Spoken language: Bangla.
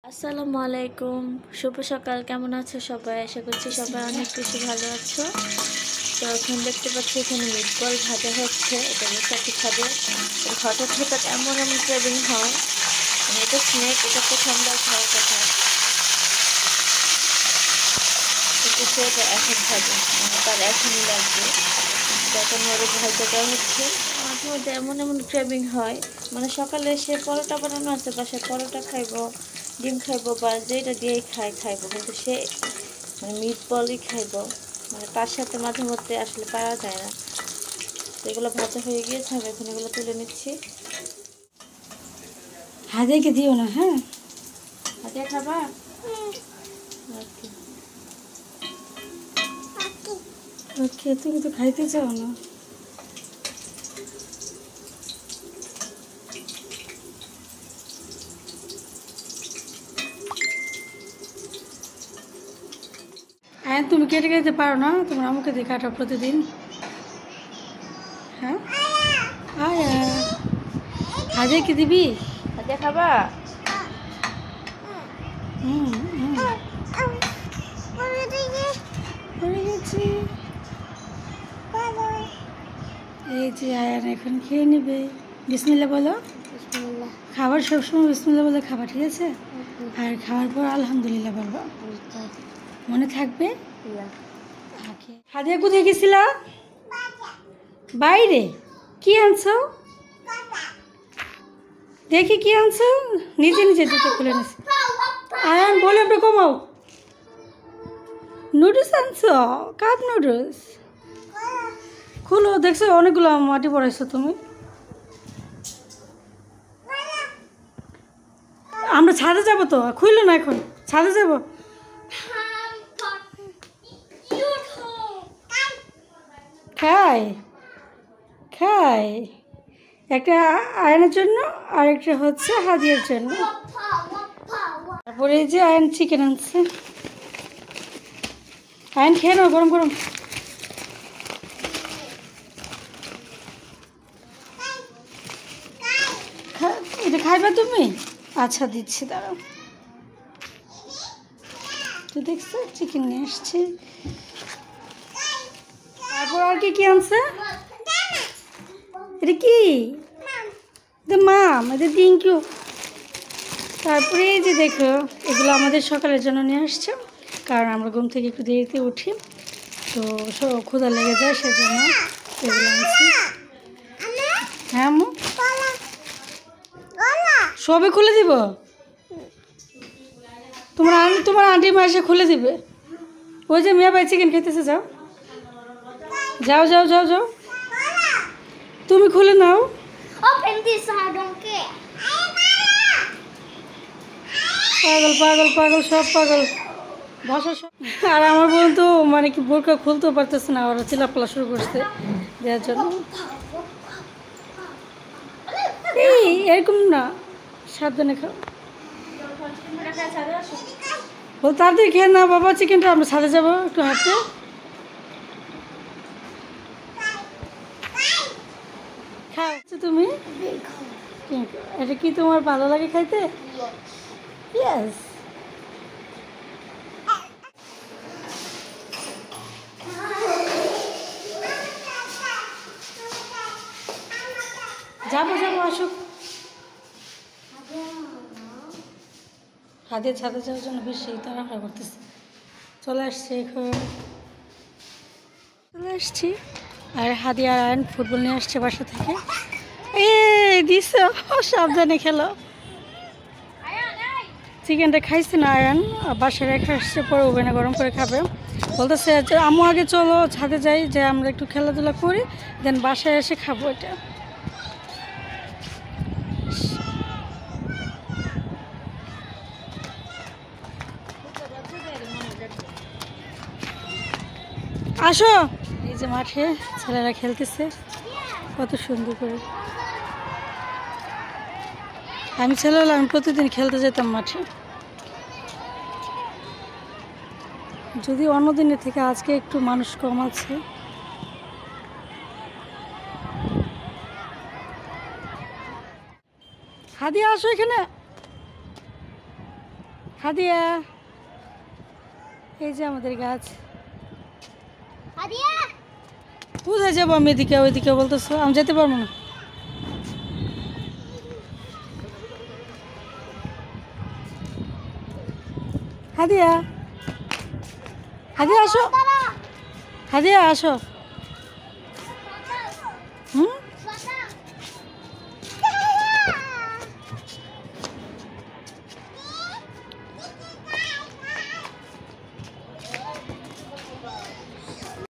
আসসালামু আলাইকুম, শুভ সকাল। কেমন আছো সবাই? আশা করছি সবাই অনেক বেশি ভালো আছো। তো এখন দেখতে পাচ্ছি এখানে মিটবল ভাজা হচ্ছে, এটা সাথে খাবে। হঠাৎ হঠাৎ এমন এমন ক্রেভিং হয়, মানে এটা স্ন্যাক, এটা তো ঠান্ডা খাওয়ার কথা, কিন্তু সে এটা এখন খাবে, মানে তার এখনই লাগবে। তখন ওর ভাজা দেওয়া হচ্ছে। মাঝে মধ্যে এমন এমন ক্রেভিং হয়, মানে সকালে সে পরোটা বানানো আছে, বাসায় পরোটা খাইবো, ডিম খাইবো, বা যেটা দিয়েই খাইবো, কিন্তু সে মানে মিট বলই খাইবো। মানে তার সাথে মাঝে মধ্যে আসলে পারা যায় না। তো এগুলো ভাজা হয়ে গিয়েছে, আমি এখন এগুলো তুলে নিচ্ছি। হাদিয়াকে দিও না, হ্যাঁ? হাদিয়া খাবা? ওকে, তুমি তো খাইতে চাও না। হ্যাঁ, তুমি কেটে খেতে পারো না? তোমার আমাকে দিয়ে কাটো প্রতিদিন। হ্যাঁ, আয়া হাদিয়াকে দিবি? হাদিয়া খাবা? হুম হুম, পড়ে গেছি। এই যে আয়ান এখন খেয়ে নেবে। বিসমিল্লাহ বলো। বিসমিল্লাহ। খাবার সবসময় বিসমিল্লাহ বলে খাবার, ঠিক আছে? আর খাওয়ার পর আলহামদুলিল্লাহ বলবা, মনে থাকবে? হাদিয়া কোথায় গেছিলা? বাইরে। কি আনছো? দেখি কি আনছো। নিজে নিজে দুটো খুলে নিস। আয়ান বলে একটু কমাও। নুডলস আনছো? Cup noodles. খুলো, দেখছো অনেকগুলো মাটি পড়াইছো তুমি। আমরা ছাদে যাবো তো, খুললো না এখন। ছাদে যাবো। খাই খাই, একটা আয়নের জন্য আর একটা হচ্ছে হাদিয়ার জন্য। তারপরে এই যে আয়ন চিকেন আনছে। আয়ন খেয়ে নাও, গরম গরম। এটা খাইবা তুমি? আচ্ছা দিচ্ছি, দাঁড়াও। তো দেখছো চিকেন নিয়ে আসছি। তারপর আর কি কি আনছে? এটা কি? মাম, এটা থ্যাংক ইউ। তারপরে এই যে দেখো, এগুলো আমাদের সকালের জন্য নিয়ে আসছে, কারণ আমরা ঘুম থেকে একটু দেরিতে উঠি, তো ক্ষুধা লেগে যায়, সেজন্য এগুলো আনছি। হ্যাঁ আম্মু, সবে খুলে দিব। তোমার আন্টি মা এসে খুলে দিবে। ওই যে মিয়া ভাই চিকেন খেতেছে, যাও যাও যাও যাও যাও, তুমি খুলে নাও। Open this, I don't care. পাগল পাগল পাগল, সব পাগল, ভাষা সব। আর আমার বোন তো মানে কি বোরকা খুলতেও পারতেছে না, ওরা চিল্লাপাল্লা শুরু করছে দেওয়ার জন্য। এই এরকম না, সাবধানে খাও। বল তাড়াতাড়ি খেয়ে না বাবা চিকেনটা, আমরা ছাদে যাবো একটু হাঁটতে। খাও তুমি। এটা কি তোমার ভালো লাগে খাইতে? ইয়েস। যাবো যাবো, আসুক। হাদিয়া ছাদে যাওয়ার জন্য বেশি তাড়াহুড়া করতেছে। চলে আসছি এখন, চলে আসছি। আর হাদিয়া আর আয়ন ফুটবল নিয়ে আসছে বাসা থেকে। এই দিস, সাবধানে খেলো। চিকেনটা খাইছে না আয়ন, বাসায় রেখে আসছে, পরে ওভেনে গরম করে খাবে। বলতেছে আম্মু আগে চলো ছাদে যাই, যে আমরা একটু খেলাধুলা করি, দেন বাসায় এসে খাবো এটা। আসো। এই যে মাঠে ছেলেরা খেলতেছে কত সুন্দর করে। আমি ছেলে হলে আমি প্রতিদিন খেলতে যেতাম মাঠে। যদি অন্য দিনের থেকে আজকে একটু মানুষ কম আছে। হাদিয়া আসো এখানে। হাদিয়া, এই যে আমাদের গাছ। Hadia. কোথায় যাবো আমি? এদিকে ওইদিকে বলতেছো, আমি যেতে পারবো না। হাদিয়া, হাদিয়া আসো, হাদিয়া আসো।